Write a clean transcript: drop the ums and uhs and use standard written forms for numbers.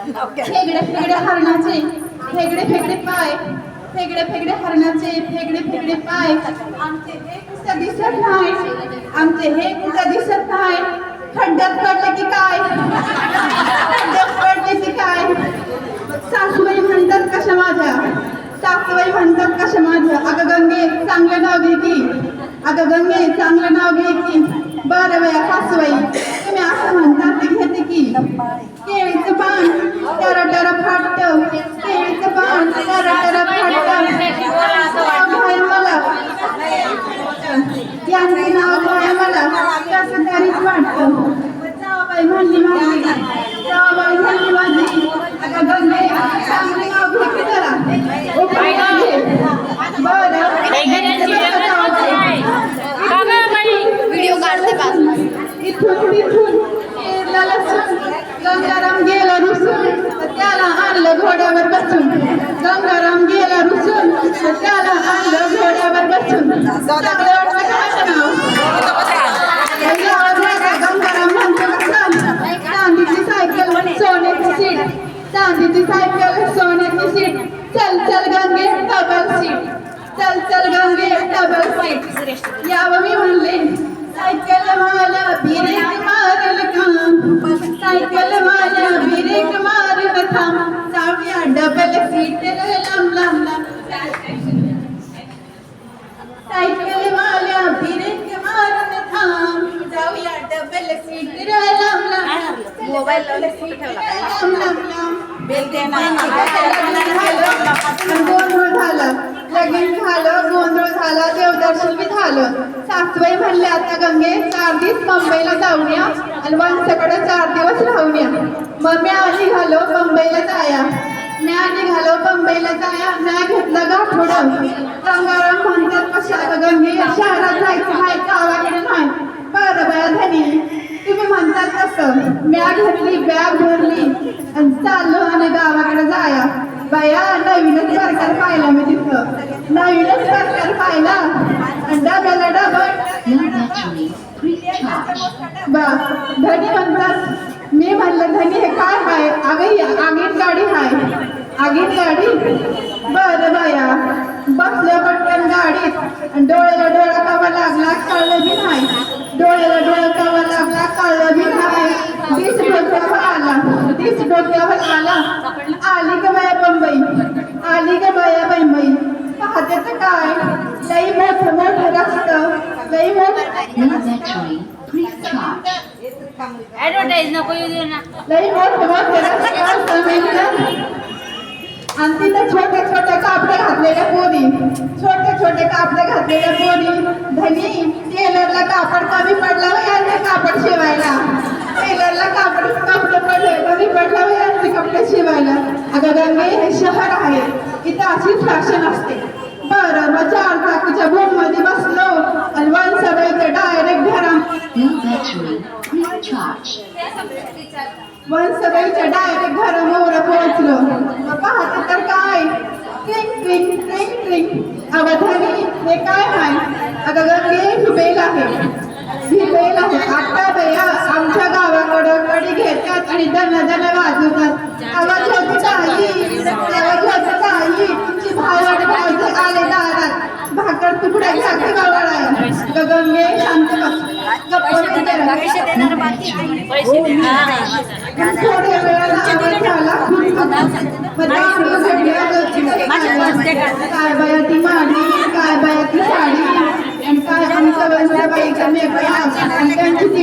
फेगडे फेगडे हरणाचे फेगडे फेगडे पाय, फेगडे फेगडे हरणाचे फेगडे फेगडे पाय, आमचे हे कुठं दिसत नाही, आमचे हे कुठं दिसत नाही, खड्ड्यात पडले की काय, खड्ड्यात पडले की काय. सासूबाई म्हणतात कशा माझ्या, सासूबाई म्हणतात कशा माझ्या, अगं गंगे चांगलं नाव घे की, अगं गंगे चांगलं नाव घे की. बरं बया सासूबाई तुम्ही असं म्हणतात ते घेते की. केळीचं पान टर टर फाटतं, केळीचं पान टर टर फाटतं, भाय मला यांचे नाव भाय मला कसं तरीच वाटतं. जावबाई म्हणली माझी, जावबाई म्हणली माझी, अगं गंगे चांगलं नाव घे की जरा, बरं व्हिडिओ काढते इथून तिथून गंगाराम गेला रुसून त्याला आणलं घोड्यावर बसून, गंगाराम गेला रुसून त्याला आणलं घोड्यावर बसून. चांगलं वाटलं का गंगाराम म्हणतो चांदीची सायकल सोन्याची सीट, चांदीची सायकल सोन्याची सीट, चल चल गंगे डबल सीट, चल चल गंगे डबल सीट. यावं मी म्हणले सायकल वाला ब्रेक मारल काम, सायकल वाला ब्रेक मारल थांब, जाऊया डबल सीट लांब लांब लांब. सायकल वाला ब्रेक मारल थांब, जाऊया डबल सीट लांब लांब. मोबाईल लांब लांब लांब. गोंधळ झाला, लगीन झालं, गोंधळ झाला, देवदर्शन बी झालं. सासूबाई म्हणले आता गंगे 4 दिवस मुंबईला जाऊन या आणि वंशकडे 4 दिवस राहून या. मग म्या निघालो मुंबईला जाया, म्या निघालो मुंबईला जाया, म्या घेतलं गाठोडं. गंगाराम म्हणतात कशा गंगे शहरात जायचं नाही, गावाकडे नाही. बरं बया धनी तुम्ही म्हणतात तसं. म्या घेतली बॅग भरली आणि चाललो आणि गावाकडे जाया. बया नवीनच प्रकार पाहिला मी तिथं, नवीनच प्रकार पाहिला आणि डब्याला डबल. बा धनी म्हणतात, मी म्हणलं धनी हे काय आहे, अगं आगीत गाडी आहे, आगीत गाडी. बरं बाया बसल्या पटकन गाडीत आणि डोळ्याला डोळा कावा लागला कळलं बी नाही, डोळ्याला डोळा कावा लागला कळलं बी नाही. दिस डोक्यावर आला, दिस डोक्यावर आला, आली का बाया बंबई, आली का बाया बंबई. पाहते तर काय लई मोठं मोठं रस्तं, लई ऍडव्हर्टाईज नको येऊ दे ना, लई मोठं मोठं रस्तं. आणि तिथं छोटे छोटे कापडे घातलेल्या पोरी, छोटे छोटे कापडे घातलेल्या पोरी. धनी टेलरला कापड कमी पडला व यांचे कापड शिवायला, टेलरला कापड पडले कमी पडला व यांचे कपडे शिवायला. अगं गंगे हे शहर आहे, इथं अशीच फॅशन असते. बरं मग 4 चाकीच्या भूम मध्ये बसलो आणि वनसबाईचं डायरेक्ट घरा, वनसबाईच्या डायरेक्ट घरामोर पोहोचलो. मग पाहते तर काय ट्रिंग ट्रिंग ट्रिंग ट्रिंग. अगं धनी हे काय आहे, अगं गंगे ही बेल आहे, ही बेल आहे. आता बया आमच्या गावाकडं कडी घेतात आणि दन दन वाजवतात. आवाज होत आई, आवाज होत आई, तुमची भावड भावचे आले दारात, भाकर तुकडे घ्यायचे गवळाय. गंगे शांत बस, थोड्या वेळाला आवाज झाला, काय बाया ती माडी, काय बाया ती साडी, आणि काय आमच्या वंशबाईचा मेकअप आणि त्यांची ती